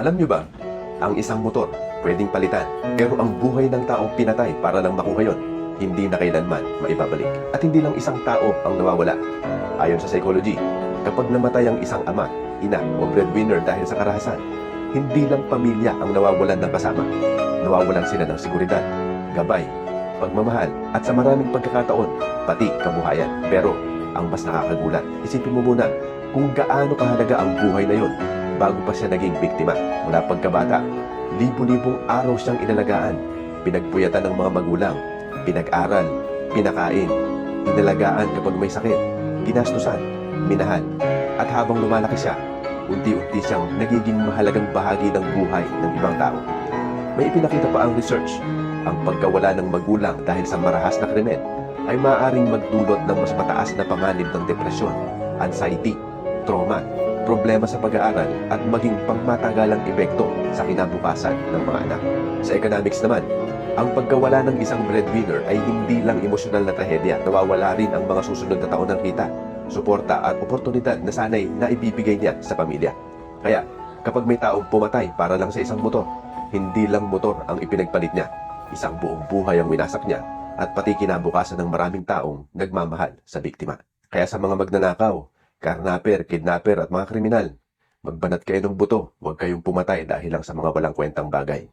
Alam nyo ba, ang isang motor pwedeng palitan, pero ang buhay ng taong pinatay para lang makuha yun, hindi na kailanman maibabalik. At hindi lang isang tao ang nawawala. Ayon sa psychology, kapag namatay ang isang ama, ina o breadwinner dahil sa karahasan, hindi lang pamilya ang nawawalan ng kasama. Nawawalan sila ng seguridad, gabay, pagmamahal, at sa maraming pagkakataon, pati kabuhayan. Pero ang mas nakakagulat, isipin mo muna kung gaano kahalaga ang buhay na yun bago pa siya naging biktima. Mula pagkabata, libu-libong araw siyang inalagaan, pinagpuyatan ng mga magulang, pinag-aral, pinakain, inalagaan kapag may sakit, ginastusan, minahal. At habang lumalaki siya, unti-unti siyang nagiging mahalagang bahagi ng buhay ng ibang tao. May ipinakita pa ang research, ang pagkawala ng magulang dahil sa marahas na krimen ay maaaring magdulot ng mas mataas na panganib ng depresyon, anxiety, trauma, problema sa pag-aaral at maging pangmatagalang epekto sa kinabukasan ng mga anak. Sa economics naman, ang pagkawala ng isang breadwinner ay hindi lang emosyonal na trahedya. Nawawala rin ang mga susunod na taon ng kita, suporta at oportunidad na sanay na ibibigay niya sa pamilya. Kaya, kapag may taong pumatay para lang sa isang motor, hindi lang motor ang ipinagpalit niya. Isang buong buhay ang winasak niya at pati kinabukasan ng maraming taong nagmamahal sa biktima. Kaya sa mga magnanakaw, karnaper, kidnapper at mga kriminal, magbanat kayo ng buto, huwag kayong pumatay dahil lang sa mga walang kwentang bagay.